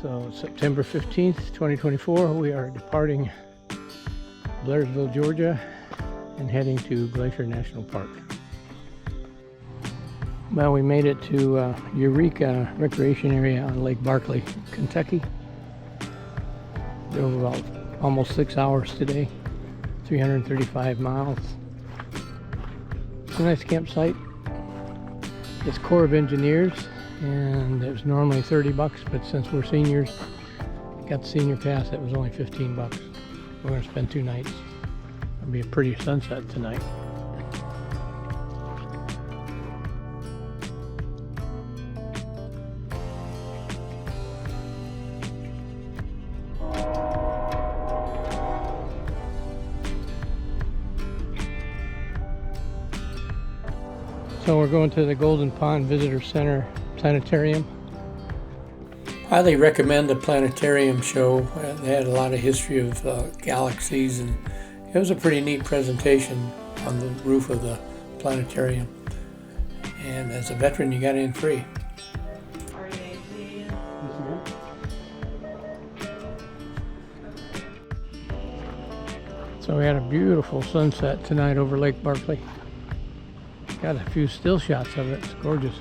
So September 15th, 2024, we are departing Blairsville, Georgia, and heading to Glacier National Park. Well, we made it to Eureka Recreation Area on Lake Barkley, Kentucky. Drove about almost 6 hours today, 335 miles. It's a nice campsite. It's Corps of Engineers, and it was normally $30, but since we're seniors, got the senior pass, it was only $15. We're going to spend 2 nights. It'll be a pretty sunset tonight. So we're going to the Golden Pond Visitor Center Planetarium. Highly recommend the planetarium show. They had a lot of history of galaxies, and it was a pretty neat presentation on the roof of the planetarium. And as a veteran, you got in free. So we had a beautiful sunset tonight over Lake Barkley. Got a few still shots of it. It's gorgeous.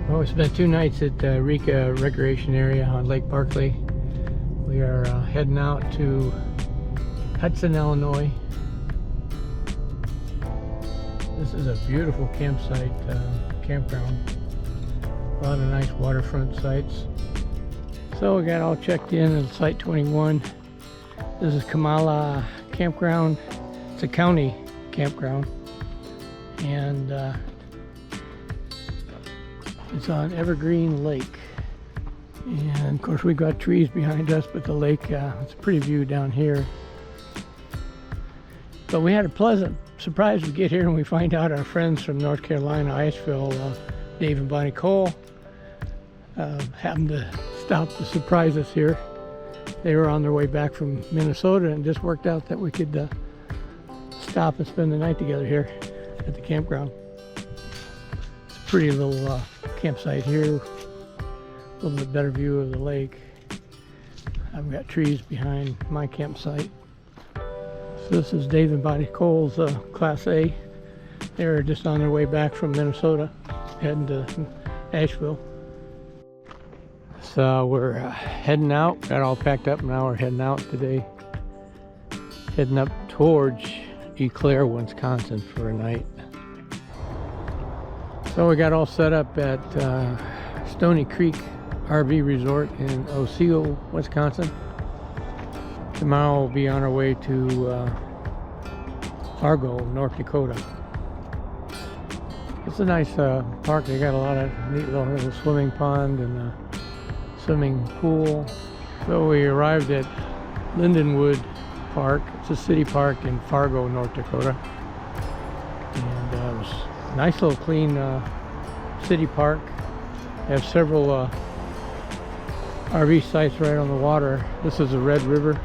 Well, we spent 2 nights at Eureka Recreation Area on Lake Barkley. We are heading out to Hudson, Illinois. This is a beautiful campsite, campground. A lot of nice waterfront sites. So we got all checked in at Site 21. This is Kamala Campground. It's a county campground, and it's on Evergreen Lake. And of course, we got trees behind us, but the lake, it's a pretty view down here. But we had a pleasant surprise. We get here and we find out our friends from North Carolina, Asheville, Dave and Bonnie Cole, happened to stop to surprise us here. They were on their way back from Minnesota, and it just worked out that we could stop and spend the night together here at the campground. It's a pretty little campsite here, a little bit better view of the lake. I've got trees behind my campsite. So this is Dave and Bonnie Cole's Class A. They were just on their way back from Minnesota, heading to Asheville. So we're heading out, got all packed up, now we're heading out today. Heading up towards Eau Claire, Wisconsin for a night. So we got all set up at Stony Creek RV Resort in Osseo, Wisconsin. Tomorrow we'll be on our way to Fargo, North Dakota. It's a nice park. They got a lot of neat little swimming pond and swimming pool. So we arrived at Lindenwood Park. It's a city park in Fargo, North Dakota. And it was a nice little clean city park. They have several RV sites right on the water. This is the Red River.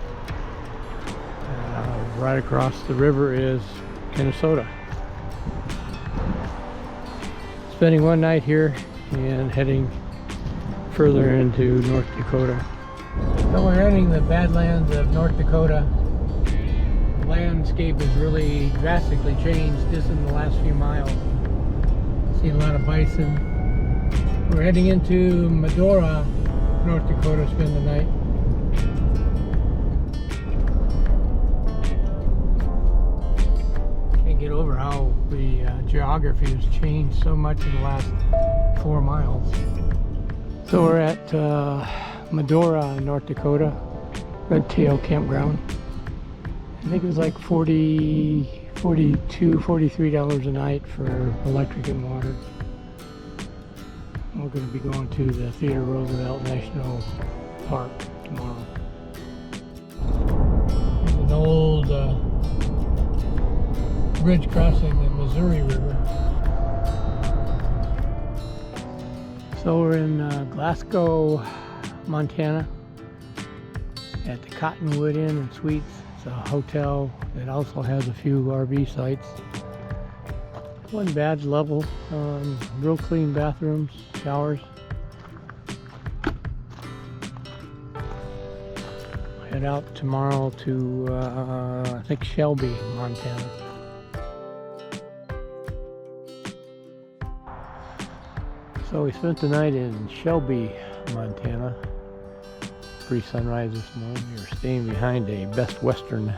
Right across the river is Minnesota. Spending 1 night here and heading further into North Dakota. So we're heading the Badlands of North Dakota. The landscape has really drastically changed just in the last few miles. See a lot of bison. We're heading into Medora, North Dakota to spend the night. Can't get over how the geography has changed so much in the last 4 miles. So we're at Medora, North Dakota, Red Tail Campground. I think it was like $42, $43 a night for electric and water. We're going to be going to the Theodore Roosevelt National Park tomorrow. There's an old bridge crossing the Missouri River. So we're in Glasgow, Montana, at the Cottonwood Inn and Suites. It's a hotel that also has a few RV sites. Wasn't bad, level, real clean bathrooms, showers. Head out tomorrow to, I think Shelby, Montana. So we spent the night in Shelby, Montana. Pre-sunrise this morning. We were staying behind a Best Western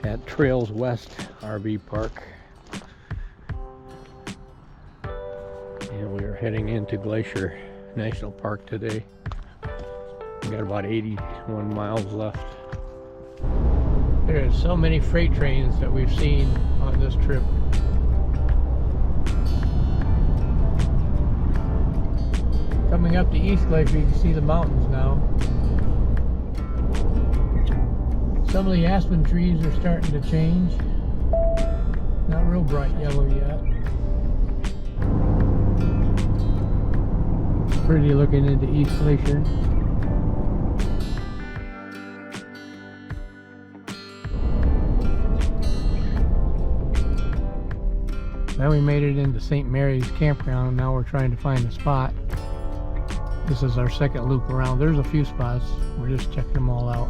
at Trails West RV Park. And we are heading into Glacier National Park today. We got about 81 miles left. There are so many freight trains that we've seen on this trip. Coming up to East Glacier, you can see the mountains now. Some of the aspen trees are starting to change. Not real bright yellow yet. Pretty looking into East Glacier. Now we made it into St. Mary's campground. Now we're trying to find a spot. This is our second loop around. There's a few spots. We're just checking them all out.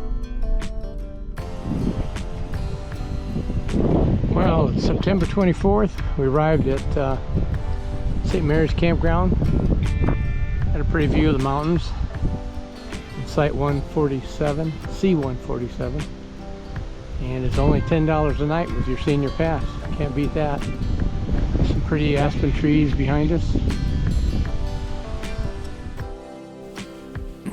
Well, it's September 24th. We arrived at St. Mary's campground. Had a pretty view of the mountains. It's Site 147, C147. And it's only $10 a night with your senior pass. Can't beat that. Some pretty aspen trees behind us.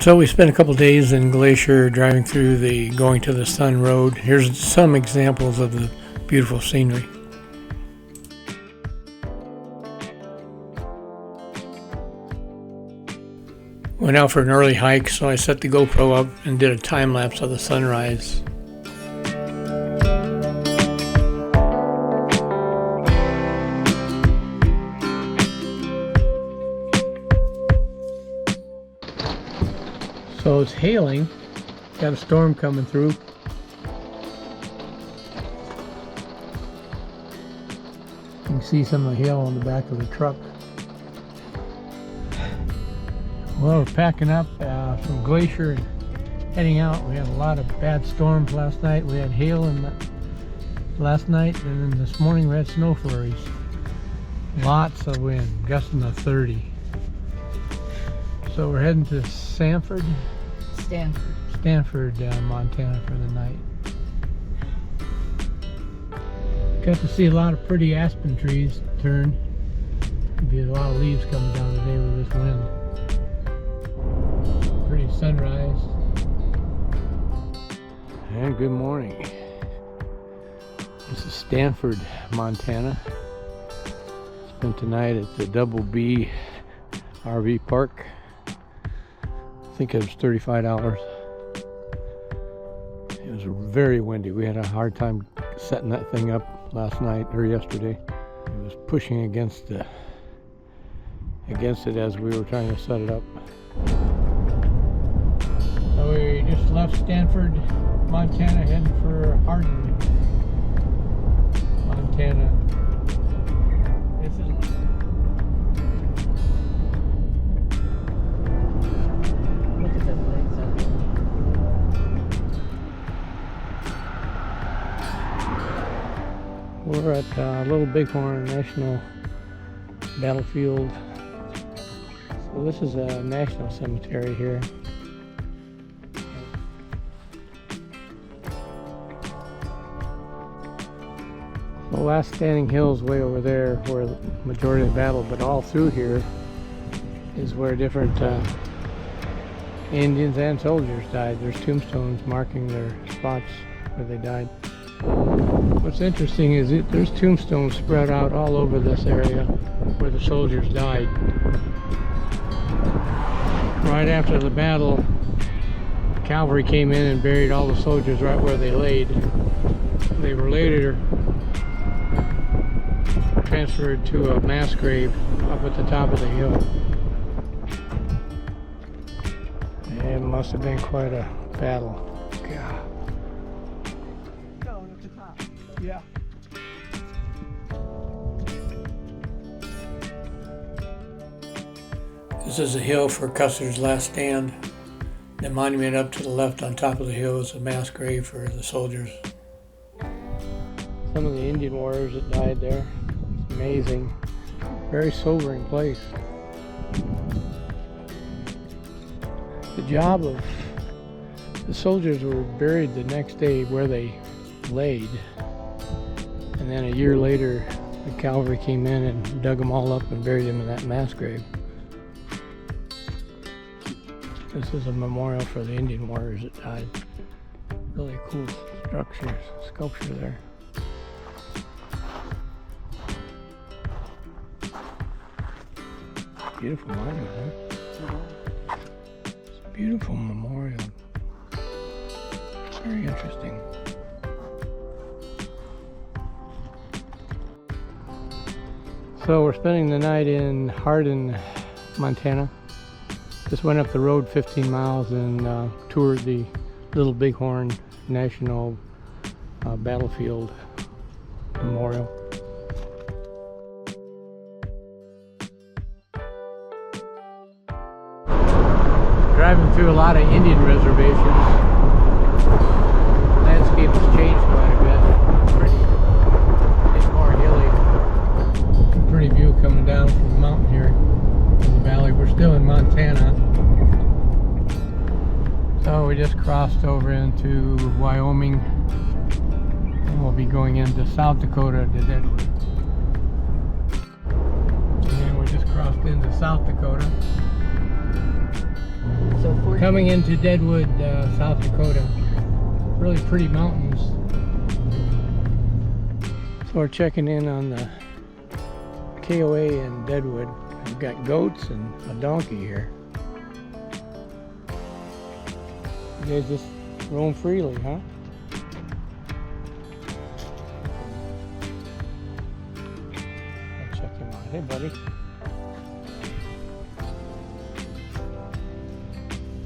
So we spent a couple days in Glacier driving through the Going to the Sun road. Here's some examples of the beautiful scenery. Went out for an early hike, so I set the GoPro up and did a time lapse of the sunrise. So it's hailing, got a storm coming through. You can see some of the hail on the back of the truck. Well, we're packing up from Glacier and heading out. We had a lot of bad storms last night. We had hail last night, and then this morning we had snow flurries. Lots of wind, gusting to 30. So we're heading to Stanford, Montana for the night. Got to see a lot of pretty aspen trees turn. There'll be a lot of leaves coming down today with this wind. Pretty sunrise. And good morning. This is Stanford, Montana. Spent tonight at the Double B RV Park. I think it was $35. It was very windy. We had a hard time setting that thing up last night or yesterday. It was pushing against it as we were trying to set it up. So we just left Stanford, Montana, heading for Hardin, Montana. This is We're at Little Bighorn National Battlefield. So this is a national cemetery here. The last standing hill is way over there where the majority of the battle, but all through here is where different Indians and soldiers died. There's tombstones marking their spots where they died. What's interesting is there's tombstones spread out all over this area where the soldiers died. Right after the battle, cavalry came in and buried all the soldiers right where they laid. They were later transferred to a mass grave up at the top of the hill. It must have been quite a battle. God. No, at the top. Yeah. This is a hill for Custer's last stand. The monument up to the left on top of the hill is a mass grave for the soldiers. Some of the Indian warriors that died there. It's amazing. Very sobering place. The job of the soldiers were buried the next day where they laid. And then a year later, the cavalry came in and dug them all up and buried them in that mass grave. This is a memorial for the Indian warriors that died. Really cool sculpture there. Beautiful monument, huh? It's a beautiful memorial. Very interesting. So we're spending the night in Hardin, Montana. Just went up the road 15 miles and toured the little Bighorn National Battlefield Memorial. Driving through a lot of Indian reservations. Landscape has changed quite a bit. It's more hilly. Pretty view coming down from the mountain here in the valley. We're still in Montana. So we just crossed over into Wyoming and we'll be going into South Dakota to Deadwood. And we just crossed into South Dakota. So coming into Deadwood, South Dakota. Really pretty mountains. So we're checking in on the KOA in Deadwood. We've got goats and a donkey here. You guys just roam freely, huh? I'll check him out. Hey, buddy.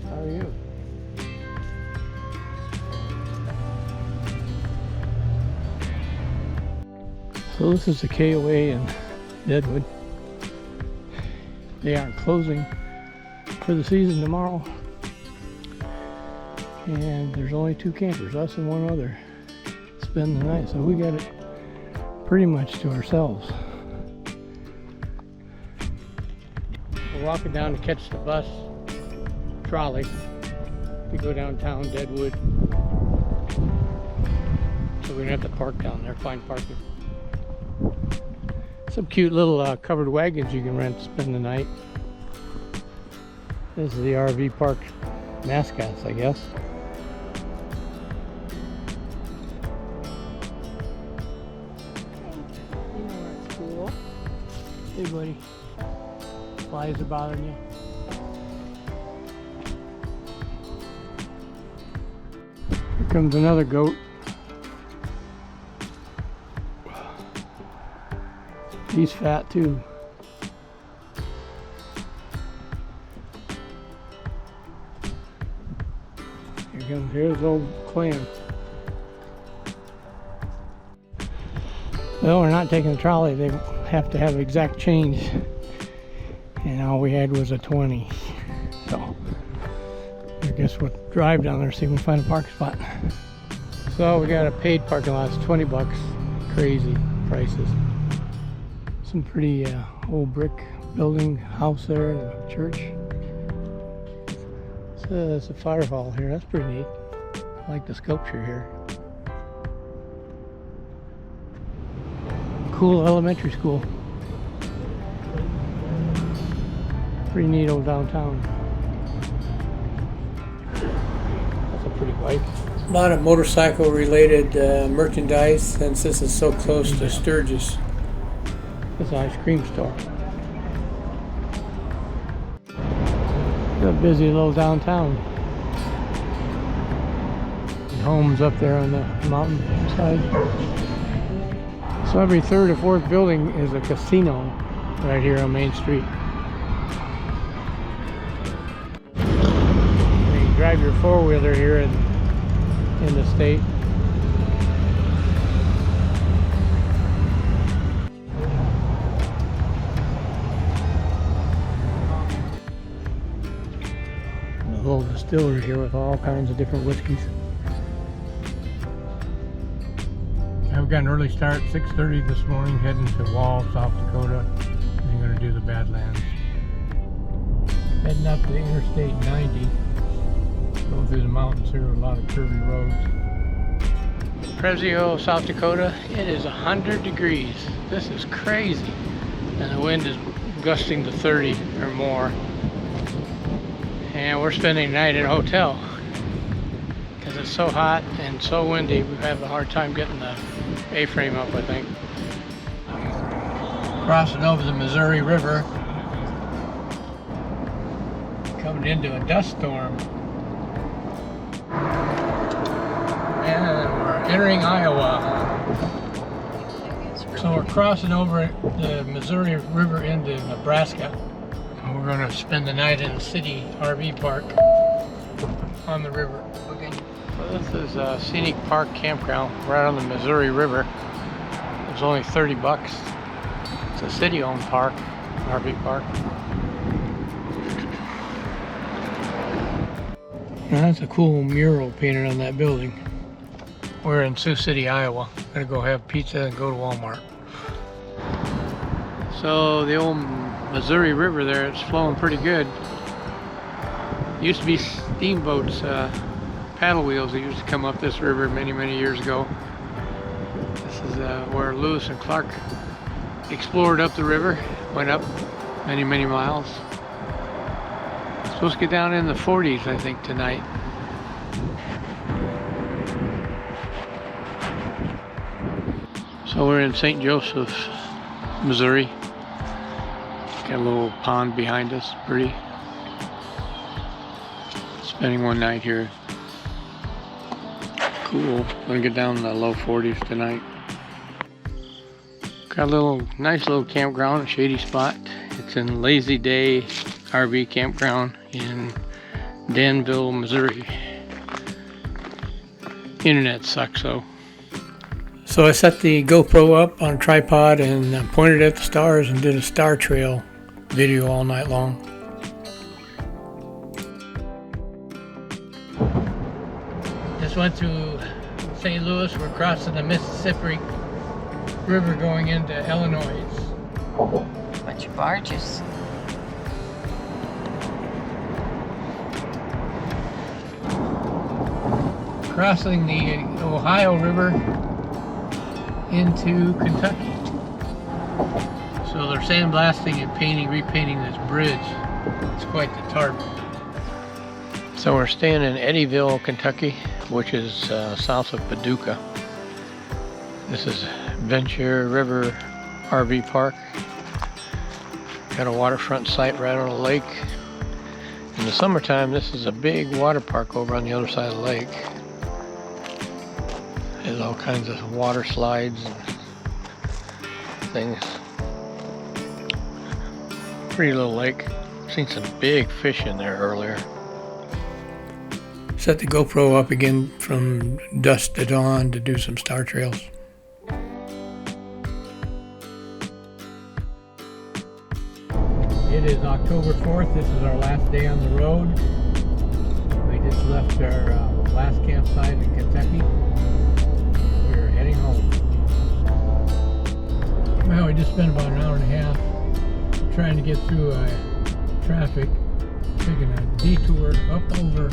How are you? So this is the KOA in Deadwood. They are closing for the season tomorrow. And there's only 2 campers, us and one other, spend the night. So we got it pretty much to ourselves. We're walking down to catch the bus trolley to go downtown Deadwood. So we're gonna have to park down there, find parking. Some cute little covered wagons you can rent to spend the night. This is the RV park mascots, I guess. That's cool. Hey, buddy. Flies are bothering you. Here comes another goat. He's fat too. Here's old Clan. Well, we're not taking the trolley. They have to have exact change. And all we had was a 20. So I guess we'll drive down there, see if we can find a parking spot. So we got a paid parking lot. It's 20 bucks. Crazy prices. Some pretty old brick building house there and a church. So there's a fire hall here. That's pretty neat. I like the sculpture here. Cool elementary school. Pretty neat old downtown. That's a pretty bike. A lot of motorcycle related merchandise since this is so close to Sturgis. It's an ice cream store. It's a busy little downtown. Homes up there on the mountain side. So every 3rd or 4th building is a casino right here on Main Street. You can drive your 4-wheeler here in the state. little distillery here with all kinds of different whiskeys. I've got an early start, 6:30 this morning, heading to Wall, South Dakota. And I'm going to do the Badlands. Heading up to Interstate 90. Going through the mountains here, a lot of curvy roads. Presio, South Dakota, it is 100 degrees. This is crazy. And the wind is gusting to 30 or more. And we're spending the night in a hotel. Because it's so hot and so windy, we have a hard time getting the A-frame up, I think. Crossing over the Missouri River. Coming into a dust storm. And we're entering Iowa. So we're crossing over the Missouri River into Nebraska. And we're going to spend the night in the city RV park on the river. Okay. So this is a scenic park campground right on the Missouri River. It's only $30. It's a city-owned park, RV park. Now that's a cool mural painted on that building. We're in Sioux City, Iowa. Gonna go have pizza and go to Walmart. So the old Missouri River there, it's flowing pretty good. Used to be steamboats, paddle wheels that used to come up this river many years ago. This is where Lewis and Clark explored up the river, went up many miles. Supposed to get down in the 40s, I think, tonight. So we're in St. Joseph, Missouri. Got a little pond behind us, pretty. Spending one night here. Cool. Gonna get down in the low 40s tonight. Got a nice little campground, a shady spot. It's in Lazy Day RV campground in Danville, Missouri. Internet sucks, so. So I set the GoPro up on a tripod and pointed at the stars and did a star trail video all night long. Just went to St. Louis. We're crossing the Mississippi River going into Illinois. Bunch of barges. Crossing the Ohio River into Kentucky. So they're sandblasting and repainting this bridge. It's quite the tarp. So we're staying in Eddyville, Kentucky, which is south of Paducah. This is Venture River RV Park. Got a waterfront site right on a lake. In the summertime, this is a big water park over on the other side of the lake. There's all kinds of water slides and things. Pretty little lake. Seen some big fish in there earlier. Set the GoPro up again from dusk to dawn to do some star trails. It is October 4th. This is our last day on the road. We just left our last campsite in Kentucky. We're heading home. Well, we just spent about an hour and a half trying to get through traffic, taking a detour up over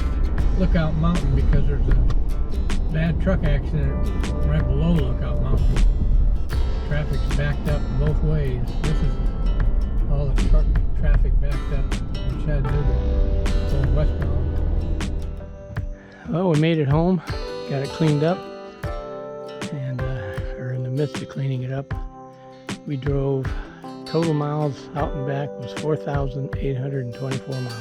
Lookout Mountain because there's a bad truck accident right below Lookout Mountain. Traffic's backed up both ways. This is all the truck traffic backed up in Chattanooga, going westbound. Well, we made it home, got it cleaned up, and are in the midst of cleaning it up. We drove, total miles out and back was 4,824 miles.